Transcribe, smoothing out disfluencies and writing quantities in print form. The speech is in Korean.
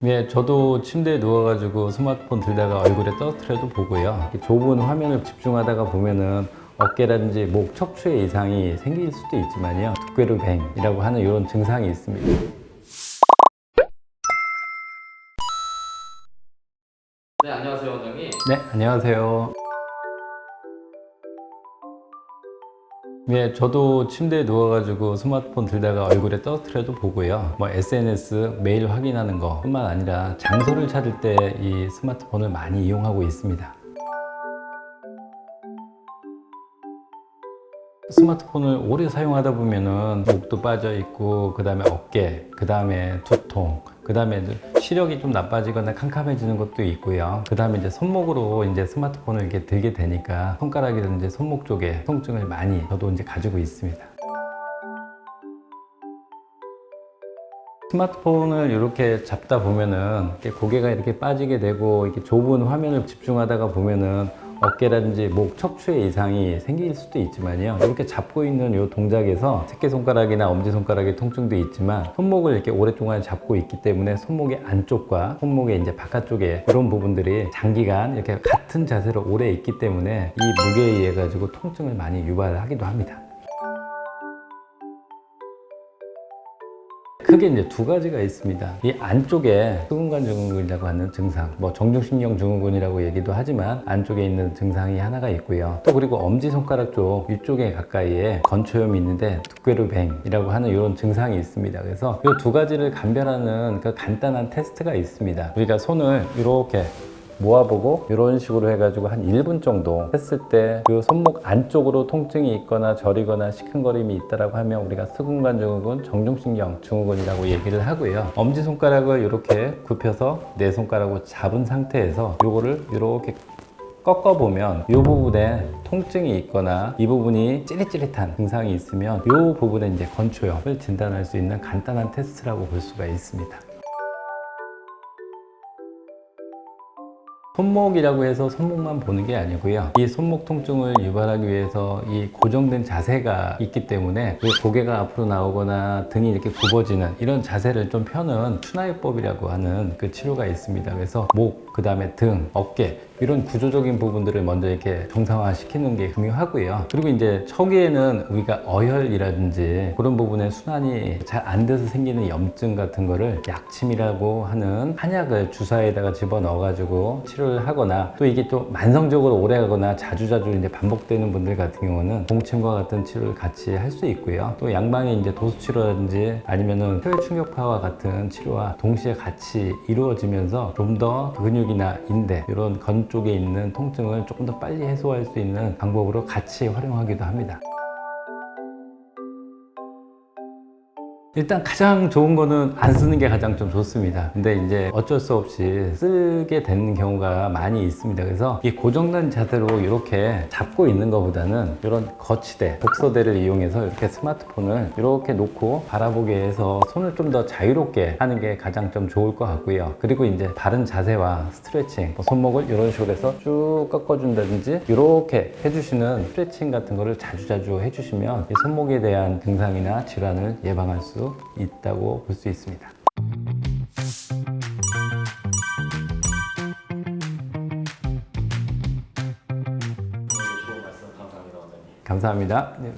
예, 저도 침대에 누워가지고 스마트폰 들다가 얼굴에 떨어뜨려도 보고요. 이렇게 좁은 화면을 집중하다가 보면은 어깨라든지 목, 척추에 이상이 생길 수도 있지만요. 득괴로뱅이라고 하는 이런 증상이 있습니다. 네, 안녕하세요, 원장님. 네, 안녕하세요. 예, 저도 침대에 누워가지고 스마트폰 들다가 얼굴에 떨어뜨려도 보고요. SNS 메일 확인하는 거 뿐만 아니라 장소를 찾을 때 이 스마트폰을 많이 이용하고 있습니다. 스마트폰을 오래 사용하다 보면은 목도 빠져 있고, 그 다음에 어깨, 그 다음에 두통, 그 다음에 시력이 좀 나빠지거나 캄캄해지는 것도 있고요. 그 다음에 이제 손목으로 이제 스마트폰을 이렇게 들게 되니까 손가락이든지 손목 쪽에 통증을 많이 저도 이제 가지고 있습니다. 스마트폰을 이렇게 잡다 보면은 고개가 이렇게 빠지게 되고, 이렇게 좁은 화면을 집중하다가 보면은 어깨라든지 목, 척추에 이상이 생길 수도 있지만요. 이렇게 잡고 있는 이 동작에서 새끼손가락이나 엄지손가락의 통증도 있지만, 손목을 이렇게 오랫동안 잡고 있기 때문에 손목의 안쪽과 손목의 이제 바깥쪽에 이런 부분들이 장기간 이렇게 같은 자세로 오래 있기 때문에 이 무게에 의해 가지고 통증을 많이 유발하기도 합니다. 크게 이제 두 가지가 있습니다. 이 안쪽에 수근관 증후군이라고 하는 증상, 정중신경 증후군이라고 얘기도 하지만 안쪽에 있는 증상이 하나가 있고요. 또 그리고 엄지손가락 쪽 위쪽에 가까이에 건초염이 있는데 득괴로뱅이라고 하는 이런 증상이 있습니다. 그래서 이 두 가지를 감별하는 그 간단한 테스트가 있습니다. 우리가 손을 이렇게 모아보고 이런 식으로 해가지고 한 1분 정도 했을 때 그 손목 안쪽으로 통증이 있거나 저리거나 시큰거림이 있다라고 하면 우리가 수근관 증후군, 정중신경 증후군이라고 얘기를 하고요. 엄지손가락을 이렇게 굽혀서 내 손가락으로 잡은 상태에서 이거를 이렇게 꺾어보면 이 부분에 통증이 있거나 이 부분이 찌릿찌릿한 증상이 있으면 이 부분에 이제 건초염을 진단할 수 있는 간단한 테스트라고 볼 수가 있습니다. 손목이라고 해서 손목만 보는 게 아니고요. 이 손목 통증을 유발하기 위해서 이 고정된 자세가 있기 때문에 고개가 앞으로 나오거나 등이 이렇게 굽어지는 이런 자세를 좀 펴는 추나요법이라고 하는 그 치료가 있습니다. 그래서 목, 그 다음에 등, 어깨 이런 구조적인 부분들을 먼저 이렇게 정상화 시키는 게 중요하고요. 그리고 이제 초기에는 우리가 어혈이라든지 그런 부분에 순환이 잘 안 돼서 생기는 염증 같은 거를 약침이라고 하는 한약을 주사에다가 집어 넣어 가지고 치료를 하거나, 또 이게 또 만성적으로 오래 가거나 자주자주 이제 반복되는 분들 같은 경우는 동침과 같은 치료를 같이 할 수 있고요. 또 양방에 이제 도수치료라든지 아니면은 혈충격파와 같은 치료와 동시에 같이 이루어지면서 좀 더 근육이나 인대 이런 건 쪽에 있는 통증을 조금 더 빨리 해소할 수 있는 방법으로 같이 활용하기도 합니다. 일단 가장 좋은 거는 안 쓰는 게 가장 좀 좋습니다. 근데 이제 어쩔 수 없이 쓰게 되는 경우가 많이 있습니다. 그래서 이 고정된 자세로 이렇게 잡고 있는 것보다는 이런 거치대, 독서대를 이용해서 이렇게 스마트폰을 이렇게 놓고 바라보게 해서 손을 좀 더 자유롭게 하는 게 가장 좀 좋을 것 같고요. 그리고 이제 바른 자세와 스트레칭, 손목을 이런 식으로 해서 쭉 꺾어준다든지 이렇게 해주시는 스트레칭 같은 거를 자주자주 해주시면 이 손목에 대한 증상이나 질환을 예방할 수 있다고 볼 수 있습니다. 좋은 말씀 감사합니다, 원장님. 감사합니다. 네.